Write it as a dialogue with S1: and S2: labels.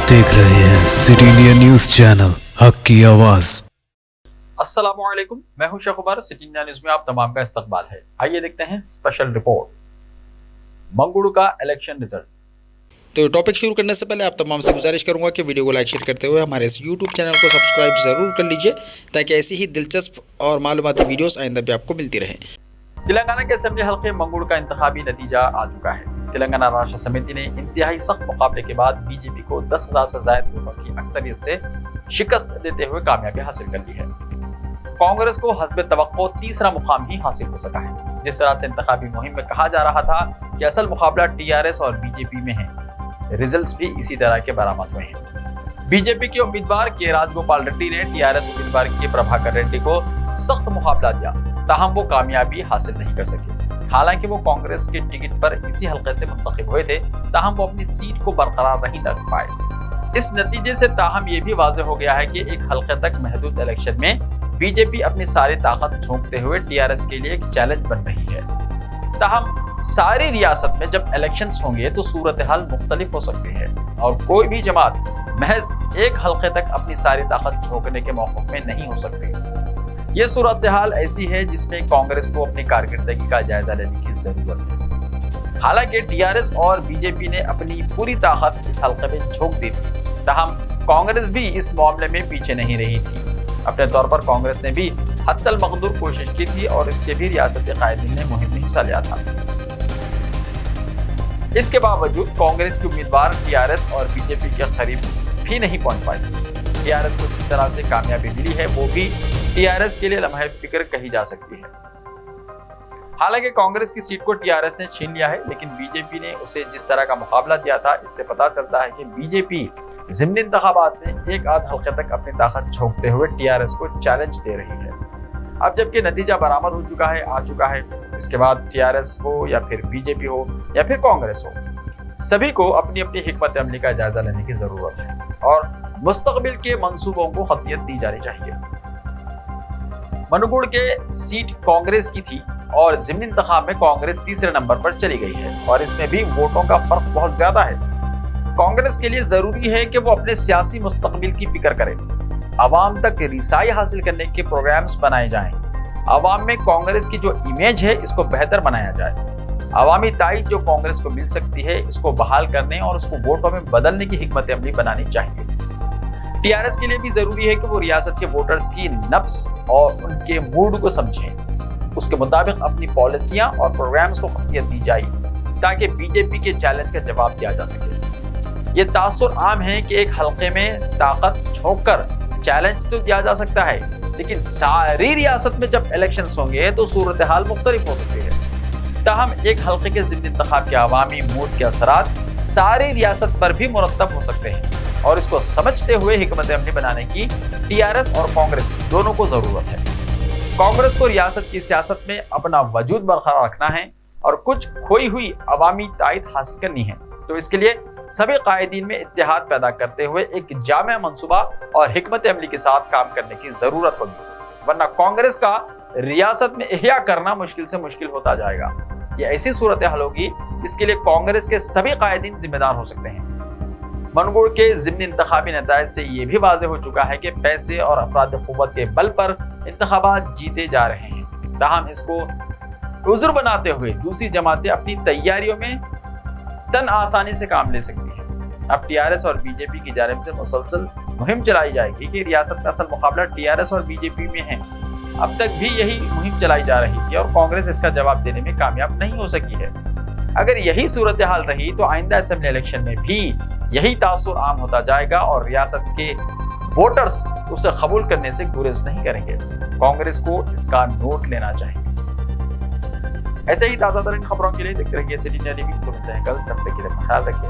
S1: देख रहे हैं सिटी इंडिया न्यूज चैनल, हक की आवाज।
S2: अस्सलामुअलैकुम, मैं हूं Sheikh Umar. City India news में आप तमाम का इस्तकबाल है। आइए देखते हैं स्पेशल रिपोर्ट, मंगुड़ू का इलेक्शन रिजल्ट।
S3: तो टॉपिक शुरू करने से पहले आप तमाम से गुजारिश करूंगा कि वीडियो को लाइक शेयर करते हुए हमारे इस यूट्यूब चैनल को सब्सक्राइब ज़रूर कर लीजिए, ताकि ऐसी ही दिलचस्प और मालूमाती वीडियोस आइंदा भी आपको मिलती रहे।
S2: तेलंगाना के असेंबली हल्के मंगुड़ू का इंतखाबी नतीजा आ चुका है। तेलंगाना राष्ट्र समिति ने इंतहाई सख्त मुकाबले के बाद बीजेपी को 10,000 से ज्यादा वोटों की अक्सरियत से शिकस्त देते हुए कामयाबी हासिल कर ली है। कांग्रेस को हस्बे तवक्को तीसरा मुकाम ही हासिल हो सका है। जिस तरह से इंतखाबी मुहिम में कहा जा रहा था कि असल मुकाबला टीआरएस और बीजेपी में है, रिजल्ट्स भी इसी तरह के बरामद हुए हैं। बीजेपी के उम्मीदवार के राजगोपाल रेड्डी ने टीआरएस उम्मीदवार के प्रभाकर रेड्डी को सख्त मुकाबला दिया, ताहम वो कामयाबी हासिल नहीं कर सके। हालांकि वो कांग्रेस के टिकट पर इसी हल्के से मुंतखब हुए थे, ताहम वो अपनी सीट को बरकरार नहीं रख पाए। इस नतीजे से ताहम ये भी वाज़ेह हो गया है कि एक हल्के तक महदूद इलेक्शन में बीजेपी अपनी सारी ताकत झोंकते हुए टीआरएस के लिए एक चैलेंज बन रही है। ताहम सारी रियासत में जब इलेक्शंस होंगे तो सूरत हाल मुख्तलिफ हो सकती है और कोई भी जमात महज एक हल्के तक अपनी सारी ताकत झोंकने के मौक़िफ़ में नहीं हो सकती। ये सूरत हाल ऐसी है जिसमें कांग्रेस को अपनी कारकर्दगी का जायजा लेने की जरूरत है। हालांकि टीआरएस और बीजेपी ने अपनी पूरी ताकत इस हल्के में झोंक दी थी, ताहम कांग्रेस भी इस मामले में पीछे नहीं रही थी। अपने तौर पर कांग्रेस ने भी हत्तल मकदूर कोशिश की थी और इसके भी रियासती कायदीन ने मुहिम में हिस्सा लिया था। इसके बावजूद कांग्रेस के उम्मीदवार टीआरएस और बीजेपी के करीब भी नहीं पहुंच पाए। टीआरएस को जिस तरह से कामयाबी मिली है वो भी टीआरएस के लिए लम्हे फिक्र कही जा सकती है। हालांकि कांग्रेस की सीट को टीआरएस ने छीन लिया है, लेकिन बीजेपी ने उसे जिस तरह का मुकाबला दिया था, इससे पता चलता है कि बीजेपी ज़िमनी इंतखाबात में एक आध हल्के तक अपनी ताकत झोंकते हुए टीआरएस को चैलेंज दे रही है। अब जबकि नतीजा बरामद हो चुका है, आ चुका है, इसके बाद टीआरएस हो या फिर बीजेपी हो या फिर कांग्रेस हो, सभी को अपनी अपनी हिकमत अमली का जायजा लेने की जरूरत है और मुस्तकबिल के मंसूबों को खतियत दी जानी चाहिए। मनुगुड़ के सीट कांग्रेस की थी और ज़िमनी इंतखाब में कांग्रेस तीसरे नंबर पर चली गई है और इसमें भी वोटों का फर्क बहुत ज्यादा है। कांग्रेस के लिए जरूरी है कि वो अपने सियासी मुस्तकबिल की फिक्र करे, आवाम तक रिसाई हासिल करने के प्रोग्राम्स बनाए जाएं, आवाम में कांग्रेस की जो इमेज है इसको बेहतर बनाया जाए, अवामी ताईद जो कांग्रेस को मिल सकती है इसको बहाल करने और उसको वोटों में बदलने की हिकमत अमली बनानी चाहिए। टीआरएस के लिए भी जरूरी है कि वो रियासत के वोटर्स की नब्ज और उनके मूड को समझें, उसके मुताबिक अपनी पॉलिसियां और प्रोग्राम्स को खतियत दी जाए ताकि बीजेपी के चैलेंज का जवाब दिया जा सके। ये तासुर आम है कि एक हल्के में ताकत झोंक कर चैलेंज तो दिया जा सकता है, लेकिन सारी रियासत में जब इलेक्शंस होंगे तो सूरत हाल मुख्तलिफ हो सकती है। ताहम एक हल्के के ज़िमनी इंतखाब के अवामी मूड के असरात सारी रियासत पर भी मुरतब हो सकते हैं और इसको समझते हुए हिकमत अमली बनाने की टीआरएस और कांग्रेस दोनों को जरूरत है। कांग्रेस को रियासत की सियासत में अपना वजूद बरकरार रखना है और कुछ खोई हुई अवामी ताईद हासिल करनी है, तो इसके लिए सभी कायदीन में इत्तेहाद पैदा करते हुए एक जामे मंसूबा और हिकमत अमली के साथ काम करने की जरूरत होगी, वरना कांग्रेस का रियासत में इह्या करना मुश्किल से मुश्किल होता जाएगा। ये ऐसी सूरत हाल होगी जिसके लिए कांग्रेस के सभी कायदीन जिम्मेदार हो सकते हैं। मनुगुड़ के ज़िमनी इंतखाबी नताइज से ये भी वाज़ेह हो चुका है कि पैसे और अफराद क़ुव्वत के बल पर इंतखाबात जीते जा रहे हैं, ताहम इसको उज़्र बनाते हुए दूसरी जमातें अपनी तैयारियों में तन आसानी से काम ले सकती हैं। अब टीआरएस और बीजेपी की जानिब से मुसलसल मुहिम चलाई जाएगी कि रियासत का असल मुकाबला टीआरएस और बीजेपी में है। अब तक भी यही मुहिम चलाई जा रही थी और कांग्रेस इसका जवाब देने में कामयाब नहीं हो सकी है। अगर यही सूरत हाल रही तो आइंदा असेंबली इलेक्शन में भी यही तासुर आम होता जाएगा और रियासत के वोटर्स उसे कबूल करने से गुरेज नहीं करेंगे। कांग्रेस को इसका नोट लेना चाहिए। ऐसे ही ताज़ा तरीन खबरों के लिए देखते रहिए सिटी इंडिया टीवी। तो मिलते हैं कल, तब तक के लिए ख्याल रखिए।